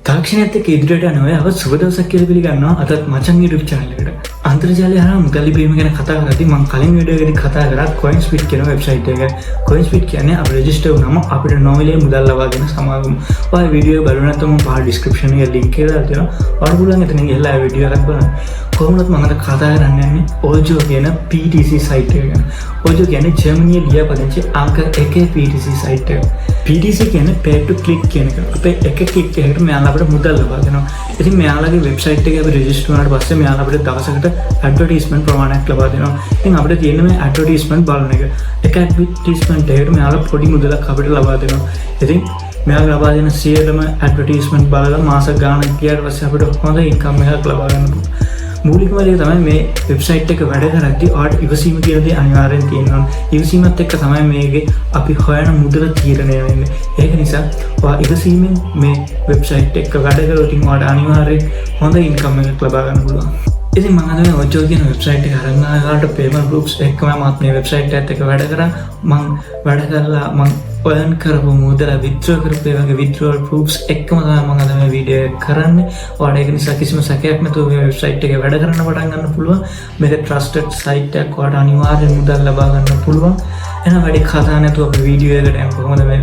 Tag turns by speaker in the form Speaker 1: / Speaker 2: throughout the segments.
Speaker 1: තාක්ෂණයත් එක්ක ඉදිරියට යන ඔය අවස් සුබ දවසක් කියලා පිළිගන්නවා. අදත් මචන් YouTube channel එකට. අන්තර්ජාලය හරහා මුදල් ලිපීම ගැන කතා කරද්දී මම කලින් වීඩියෝ එකකදී කතා කරා CoinSpit කියන වෙබ්සයිට් එක. CoinSpit කියන්නේ අපි රෙජිස්ටර් වුණාම අපිට නොමිලේ මුදල් ලබා දෙන සමාගම. ඔය වීඩියෝ එක බලන්න නැත්නම් මම පහළ description එකේ link එක දාලා තියෙනවා. ඔයාලා පුළුවන් එතනින් ගිහලා වීඩියෝ එකක් බලන්න. කොහොමද මම අද කතා කරන්න යන්නේ Ojooo කියන PTC site එක ගැන. Ojooo කියන්නේ ජර්මනියේ ලියාපදිංචි අංක 1 PTC site එක. PTC කියන්නේ pay to click කියන එක. අපේ එක click එකකට මෙයාලා අපිට මුදල් ලබා දෙනවා. ඉතින් මෙයාලගේ වෙබ්සයිට් එකේ අපි රෙජිස්ටර් වුණාට පස්සේ මෙයාලා අපිට දවසකට ඇඩ්වර්ටයිස්මන්ට් ප්‍රමාණයක් ලබා දෙනවා. ඉතින් අපිට තියෙන මේ ඇඩ්වර්ටයිස්මන්ට් බලන එක. එක ඇඩ්වර්ටයිස්මන්ට් එකකට මෙයාලා පොඩි මුදලක් අපිට ලබා දෙනවා. ඉතින් මෙයාලා ලබා දෙන 100ටම ඇඩ්වර්ටයිස්මන්ට් බලලා මාස ගාණක් ගියාට පස්සේ අපිට හොඳ ඉන්කම් එකක් ලබා ගන්න පුළුවන්. මූලිකම දේ තමයි මේ වෙබ්සයිට් එක වැඩ කරද්දී ඔයාලට ඉවසීම කියන දේ අනිවාර්යෙන් තියෙනවා. ඉවසීමත් එක්ක තමයි මේකේ අපි හොයන මුදල තීරණය වෙන්නේ. ඒක නිසා ඔයා ඉවසීමෙන් මේ වෙබ්සයිට් එක වැඩ කරොත් ඔයාලට අනිවාර්යෙන් හොඳ ඉන්කම් එකක් ලබා ගන්න පුළුවන්. ඉතින් මම අද මේ Ojooo කියන වෙබ්සයිට් එක අරන් ආවට payment groups එක්කම මම මේ වෙබ්සයිට් එකත් එක්ක වැඩ කරා. මම වැඩ කරලා මම earn කරපු මුදල withdraw කරපු ඒ වගේ withdrawal proofs එක්කම තමයි මම අද මේ වීඩියෝ එක කරන්නේ. ඔයාලට ඒක නිසා කිසිම සැකයක් නැතුව මේ වෙබ්සයිට් එකේ වැඩ කරන්න පටන් ගන්න පුළුවන්. මේක trusted site එකක්. ඔයාලට අනිවාර්යෙන් මුදල් ලබා ගන්න පුළුවන්. එහෙනම් වැඩි කතා නැතුව අපි වීඩියෝ එකට යමු. කොහොමද මේ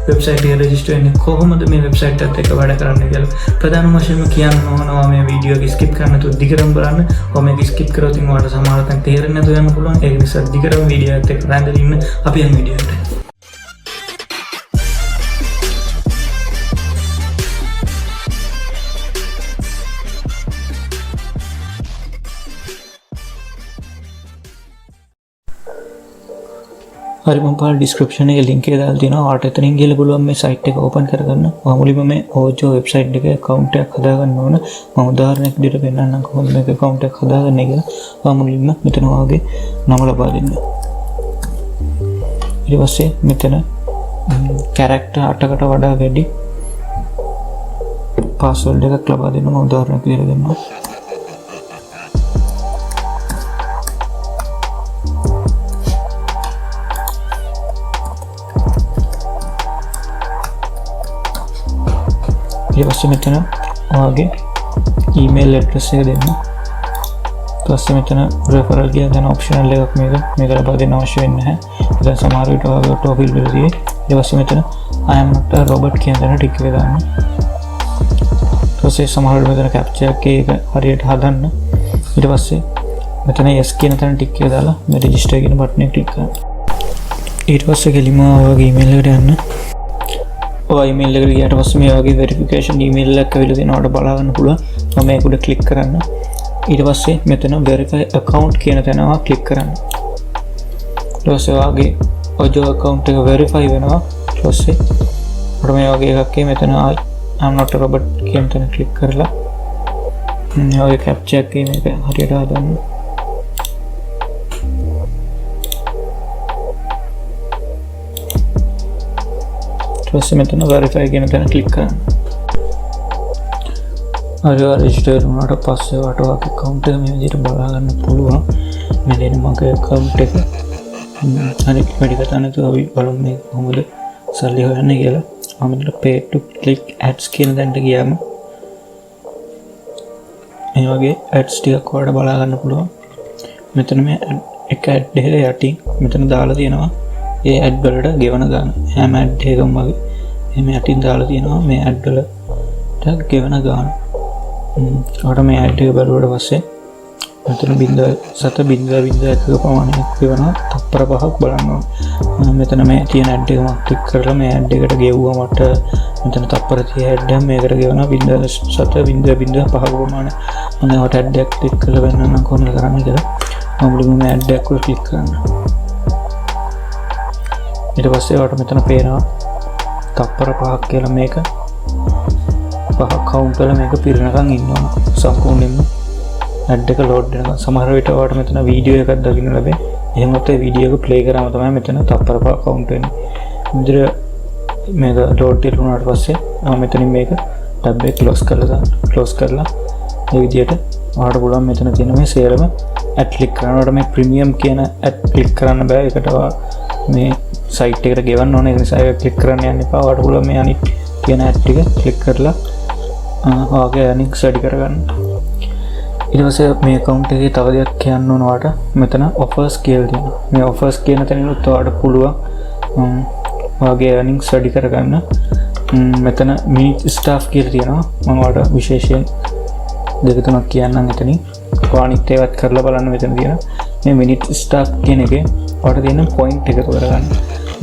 Speaker 1: වෙබ්සයිට් එක රෙජිස්ටර් වෙන්නේ, කොහොමද මේ වෙබ්සයිට් එකත් එක්ක වැඩ කරන්නේ කියලා. ප්‍රධාන වශයෙන්ම කියන්න ඕනවා මේ වීඩියෝ එක skip කරන්න නැතුව දිගටම බලන්න. ඔය මේක skip කරොත් ඔයාලට සමහර තැන් තේරෙන්නේ නැතුව යන්න පුළුවන්. ඒක නිසා දිගටම වීඩියෝ එකත් එක්ක රැඳෙලා ඉන්න. අපි යමු වීඩියෝ එකට. හරි මම පාල ඩිස්ක්‍රිප්ෂන් එකේ link එක දාලා තියෙනවා. ඔයාලට එතනින් ගිහලා පුළුවන් මේ site එක open කරගන්න. ඔයා මුලින්ම මේ Ojooo website එකේ account එකක් හදාගන්න ඕන. මම උදාහරණයක් විදිහට පෙන්නන්නම් කොහොමද මේක account එකක් හදාගන්නේ කියලා. ඔයා මුලින්ම මෙතන ඔයාගේ නම ලබා දෙන්න. ඊට පස්සේ මෙතන character 8කට වඩා වැඩි password එකක් ලබා දෙන්න. මම උදාහරණයක් විදිහට දෙන්නම්. ඊට පස්සේ මෙතන ඔයාගේ email address එක දෙන්න. ඊට පස්සේ මෙතන referral කියන දන optional එකක් මේක ලබා දෙන්න අවශ්‍ය වෙන්නේ නැහැ. ඉතින් සමහර විට ඔයාගේ auto fill වෙලා තියෙයි. ඊට පස්සේ මෙතන I am not a robot කියන දන ටික එක දාන්න. ඊට පස්සේ සමහර විට මෙතන captcha එක හරියට හදන්න. ඊට පස්සේ මෙතන yes කියන තැන ටික එක දාලා මේ register කියන බටන් එක ක්ලික් කරන්න. ඊට පස්සේ ගෙලිම ඔයාගේ email එකට යන්න. ඊමේල් එකට ගියාට පස්සේ මේ වගේ වෙරිෆිකේෂන් ඊමේල් එකක් ඇවිල්ලා තියෙනවා. ඔයාලට බලා ගන්න පුළුවන්. මම මේක උඩ ක්ලික් කරන්න. ඊට පස්සේ මෙතන verify account කියන තැන ඔයා ක්ලික් කරන්න. ඊට පස්සේ ඔයාගේ Ojooo account එක verify වෙනවා. ඊට පස්සේ අපිට මේ වගේ එකක් මෙතන I'm not a robot කියන තැන ක්ලික් කරලා මේ වගේ captcha එකක් මේක හරියට හදන්න. ඊට මෙතන verify කියන තැන ක්ලික් කරන්න. හරි රෙජිස්ටර් වුණාට පස්සේ ඔයාලට ඔයාගේ account එක මේ විදිහට බලා ගන්න පුළුවන්. මේ දෙන මගේ account එක අනිත් වැඩි කතා නැතුව අපි බලමු මේ කොහොමද සල්ලි හොයන්නේ කියලා. මම මෙතන pay to click ads කියන තැනට ගියාම මේ වගේ ads ටිකක් ඔයාලට බලා ගන්න පුළුවන්. මෙතන මේ එක ad එක යටින් මෙතන දාලා තියෙනවා ඒ ඇඩ් වලට ගෙවන ගාන. හැම ඇඩ් එකකම වගේ මේ යටින් දාලා තියෙනවා මේ ඇඩ් වලට ගෙවන ගාන. ඔයාලට මේ ඇඩ් එක බලුවට පස්සේ මෙතන 0.0.01 ප්‍රමාණයක් ගෙවනවා. තප්පර 5ක් බලන්න ඕන. මෙතන මේ තියෙන ඇඩ් එක මම ක්ලික් කරලා මේ ඇඩ් එකට ගෙවුවා මට මෙතන තප්පර 30 ඇඩ් එකක් මේකට ගෙවනවා 0.0.05 ප්‍රමාණය. මම ඔයාලට ඇඩ් එකක් ක්ලික් කරලා බලන්න කොහොමද කරන්නේ කියලා. මම මුලින්ම මේ ඇඩ් එක උඩ ක්ලික් කරනවා. ඊට පස්සේ ඔයාලට මෙතන පේනවා තප්පර 5ක් කියලා මේක 5ක් කවුන්ට් වල මේක පිරෙනකන් ඉන්නවා සම්පූර්ණයෙන්ම ඇඩ් එක ලෝඩ් වෙනකන්. සමහර විට ඔයාලට මෙතන වීඩියෝ එකක් දකින්න ලැබේ. එහෙම නැත්නම් වීඩියෝ එක ප්ලේ කරාම තමයි මෙතන තප්පර 5 කවුන්ට් වෙන්නේ. විදිහට මේක ලෝඩ් වුණාට පස්සේ මම මෙතනින් මේක ටැබ් එක ක්ලෝස් කරලා දාන්න. ක්ලෝස් කරලා මේ විදිහට ඔයාලට පුළුවන් මෙතන තියෙන මේ සේරම ඇඩ් ක්ලික් කරනකොට මේ ප්‍රීමියම් කියන ඇඩ් ක්ලික් කරන්න බෑ. ඒකට මේ සයිට් එකට ගෙවන්න ඕනේ. ඒ නිසා ඒක ක්ලික් කරන්න යන්න එපා. ඔයාලට පුළුවන් මේ අනිත් තියෙන ඇඩ් ටික ක්ලික් කරලා ඔයාගේ earnings වැඩි කරගන්න. ඊට පස්සේ මේ account එකේ තව දෙයක් කියන්න ඕන ඔයාට. මෙතන offers කියලා තියෙනවා. මේ offers කියන තැනිනුත් ඔයාට පුළුවන් ඔයාගේ earnings වැඩි කරගන්න. මෙතන minute staff කියලා තියෙනවා. මම ඔයාට විශේෂයෙන් දෙක තුනක් කියන්නම් එතනින්. ඔයානිත් ඒවත් කරලා බලන්න මෙතන තියෙන. මේ minute staff කියන එකේ ඔයාට තියෙන point එක එකතු කරගන්න.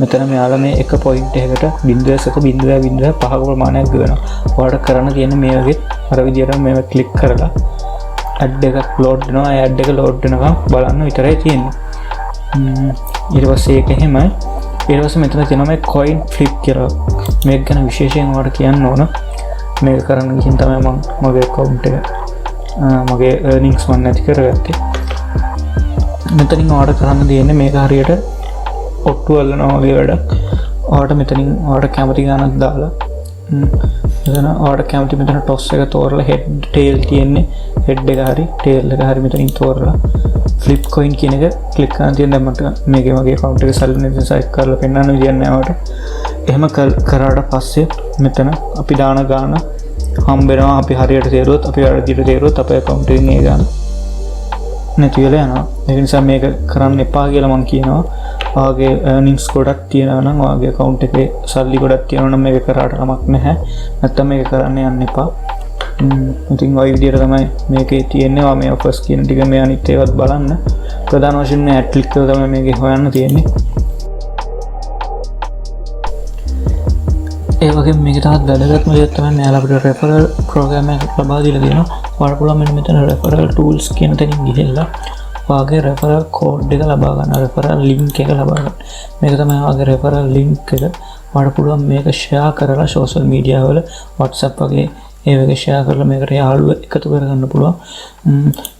Speaker 1: මෙතන මෙයාලා මේ එක point එකකට 0.0.05 ප්‍රමාණයක් ගෙවනවා. ඔයාලට කරන්න තියෙන මේ වගේ අර විදියට මේව ක්ලික් කරලා ad එකක් load වෙනවා. ඒ ad එක load වෙනකම් බලන්න විතරයි තියෙන්නේ. ඊට පස්සේ ඒක එහෙමයි. ඊට පස්සේ මෙතන තියෙනවා මේ coin flip කියලා. මේක ගැන විශේෂයෙන් ඔයාලට කියන්න ඕන. මේක කරන්න ගිහින් තමයි මම මගේ account එක මගේ earnings මම නැති කරගත්තේ. මෙතනින් ඔයාලට කරන්න තියෙන්නේ මේක හරියට ඔට්ටු අල්ලනවා වගේ වැඩක්. ඔයාලට මෙතනින් ඔයාලට කැමති ගානක් දාලා මෙතන ඔයාලට කැමති මෙතන toss එක තෝරලා head tail තියෙන්නේ head එක හරි tail එක හරි මෙතනින් තෝරලා flip coin කියන එක ක්ලික් කරන් තියෙන දැන් මට මේකේ මගේ account එක සල්ලි නැති නිසා ඒක කරලා පෙන්නන්න විදියක් නැහැ ඔයාලට. එහෙම කරාට පස්සේ මෙතන අපි දාන ගාන හම්බ වෙනවා. අපි හරියට තේරුවොත් අපි වැරදිට තේරුවොත් අපේ account එකෙන් ඒ ගාන නැති වෙලා යනවා. ඒක නිසා මේක කරන්න එපා කියලා මම කියනවා. ඔයාගේ earnings ගොඩක් තියෙනවා නම් ඔයාගේ account එකේ සල්ලි ගොඩක් තියෙනවා නම් මේක කරාට කමක් නැහැ. නැත්තම් මේක කරන්න යන්න එපා. ඉතින් ওই විදිහට තමයි මේකේ තියෙන්නේ. ඔයා මේ offers කියන ටික මේ අනිත් ඒවත් බලන්න. ප්‍රධාන වශයෙන් මේ ad click එක තමයි මේකේ හොයන්න තියෙන්නේ. ඒ වගේම මේක තවත් වැදගත්ම දෙයක් තමයි මෙයාලා අපිට referral program එකක් ලබා දීලා තියෙනවා. ඔයාලට පුළුවන් මෙන්න මෙතන referral tools කියන තැනින් ගිහිල්ලා ඔයාගේ referral code එක ලබා ගන්න, referral link එක ලබා ගන්න. මේක තමයි ඔයාගේ referral link එක. ඔයාලට පුළුවන් මේක share කරලා social media වල WhatsApp වගේ ඒ වගේ share කරලා මේකට යාළුවෝ එකතු කරගන්න පුළුවන්.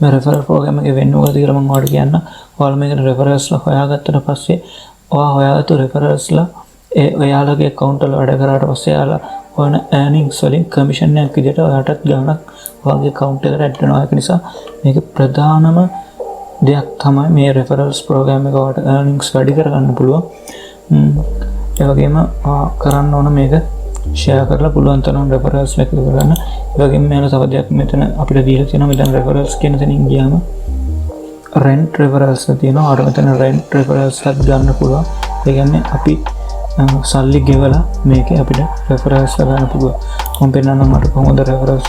Speaker 1: මේ referral program එකේ වෙන්නේ මොකද කියලා මම ඔයාලට කියන්න. ඔයාලා මේකට referrals ලා හොයාගත්තට පස්සේ ඔයා හොයාගත්තු referrals ලා ඒ ඔයාලගේ account වල වැඩ කරාට පස්සේ ඔයාලා ඔයන earnings වලින් commission එකක් විදිහට ඔයාටත් ගාණක් ඔයාගේ account එකට add වෙනවා. ඒක නිසා මේක ප්‍රධානම දෙයක් තමයි මේ referrals program එක ඔයාට earnings වැඩි කරගන්න පුළුවන්. ඒ වගේම කරන්න ඕන මේක share කරලා පුළුවන් තරම් referrals එකතු කරගන්න. ඒ වගේම මෙයාලා තව දෙයක් මෙතන අපිට දීලා තියෙනවා. මෙතන referrals කියන තැනින් ගියාම rent referrals තියෙනවා. අර මෙතන rent referrals එකක් ගන්න පුළුවන්. ඒ කියන්නේ අපි සල්ලි ගෙවලා මේකේ අපිට referrals ගන්න පුළුවන්. මම පෙන්නන්නම් මට කොහොමද referrals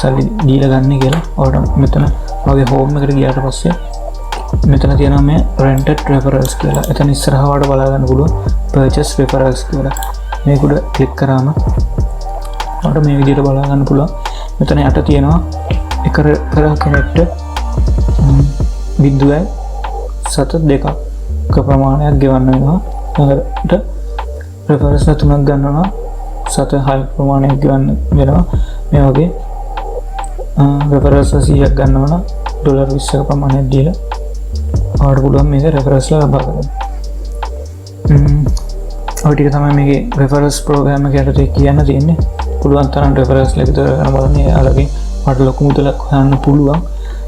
Speaker 1: සල්ලි දීලා ගන්න කියලා. ඔයාලට මෙතන වගේ home එකට ගියාට පස්සේ මෙතන තියෙනවා මේ rented referrals කියලා. එතන ඉස්සරහවට බලා ගන්න පුළුවන් purchase referrals කියලා. මේක උඩ ක්ලික් කරාම ඔයාලට මේ විදිහට බලා ගන්න පුළුවන්. මෙතන යට තියෙනවා එක referral කෙනෙක්ට 0.2ක ප්‍රමාණයක් ගෙවන්න වෙනවා. ඊට referrals තුනක් ගන්නවා 7.5 ප්‍රමාණයක් ගන්න වෙනවා. මේ වගේ referrals 100ක් ගන්නවා නම් $20ක ප්‍රමාණයක් දීලා ඔයාලට පුළුවන් මේක referrals ලබා ගන්න. ඔය ටික තමයි මේකේ referrals program එක යටතේ කියන්න තියෙන්නේ. පුළුවන් තරම් referrals එකතු කරගෙන බලන්න. එයාලගෙන් ඔයාලට ලොකු මුදලක් හොයන්න පුළුවන්.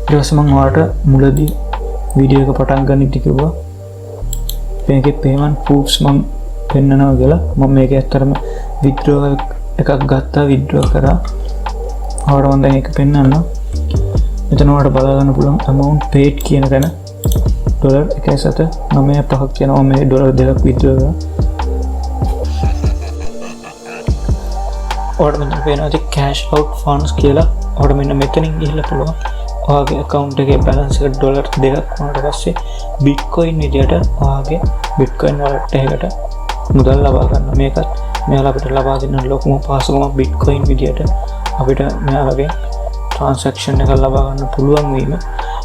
Speaker 1: ඊට පස්සේ මම ඔයාලට මුලදී වීඩියෝ එක පටන් ගන්න කිව්වා. මේකේ payment proofs මම පෙන්නනවා කියලා. මම මේක ඇත්තටම withdrawal එකක් ගත්තා, withdraw කරා. ඔයාලට මම දැන් ඒක පෙන්නන්නම්. මෙතන ඔයාලට බලා ගන්න පුළුවන් amount paid කියන තැන $1.795ක් කියනවා. මේ $2ක් withdraw කරා. ඔයාලට මෙතන පේනවා ඉතින් cash out funds කියලා. ඔයාලට මෙන්න මෙතනින් ගිහිල්ලා පුළුවන් ඔයාගේ account එකේ balance එක $2ක් වුණාට පස්සේ bitcoin විදියට ඔයාගේ bitcoin wallet එකකට මුදල් ලබා ගන්න. මේකත් මෙයාලා අපිට ලබා දෙන ලොකුම පහසුකම bitcoin විදියට අපිට මෙයාලගේ transaction එක ලබා ගන්න පුළුවන් වීම.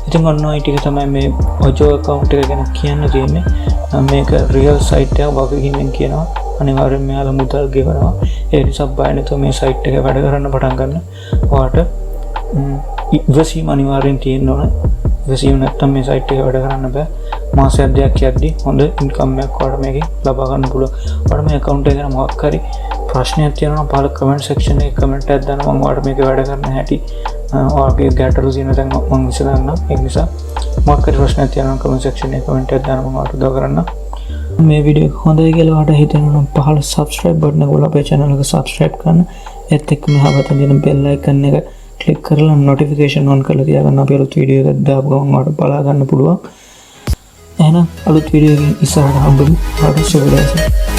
Speaker 1: ඉතින් ඔන්න ඔය ටික තමයි මේ Ojooo account එක ගැන කියන්න තියෙන්නේ. මේක real site එකක් වගකීමෙන් කියනවා. අනිවාර්යෙන් මෙයාලා මුදල් ගෙවනවා. ඒ නිසා බය නැතුව මේ site එක වැඩ කරන්න පටන් ගන්න. ඔයාට ඉවසීම අනිවාර්යෙන් තියෙන්න ඕන. ඉවසීම නැත්තම් මේ site එක වැඩ කරන්න බෑ. මාසයක් දෙකක් යද්දි හොඳ income එකක් ඔයාලට මේකෙන් ලබා ගන්න පුළුවන්. ඔයාලට මේ account එක ගැන මොකක් හරි ප්‍රශ්නයක් තියෙනවා නම් පහළ comment section එකේ comment එකක් දාන්න. මම ඔයාලට මේක වැඩ කරන්න හැටි ඔයාගේ ගැටලු තියෙන තැන් මම විසඳන්නම්. ඒ නිසා මොකක් හරි ප්‍රශ්නයක් තියෙනවා නම් comment section එකේ comment එකක් දාන්න. මම ඔයාලට උදව් කරන්නම්. මේ වීඩියෝ එක හොඳයි කියලා ඔයාලට හිතෙනවා නම් පහළ subscribe button එක ඔයාලා අපේ channel එක subscribe කරන්න. ඒත් එක්කම හවත දෙන බෙල් අයිකන් එක ක්ලික් කරලා නොටිෆිකේෂන් ඔන් කරලා තියාගන්න. අපි අලුත් වීඩියෝ එකක් දාපු ගමන් ඔයාලට බලා ගන්න පුළුවන්. එහෙනම් අලුත් වීඩියෝ එකකින් ඉස්සරහට හම්බෙමු. හරි සුබ දවසක්.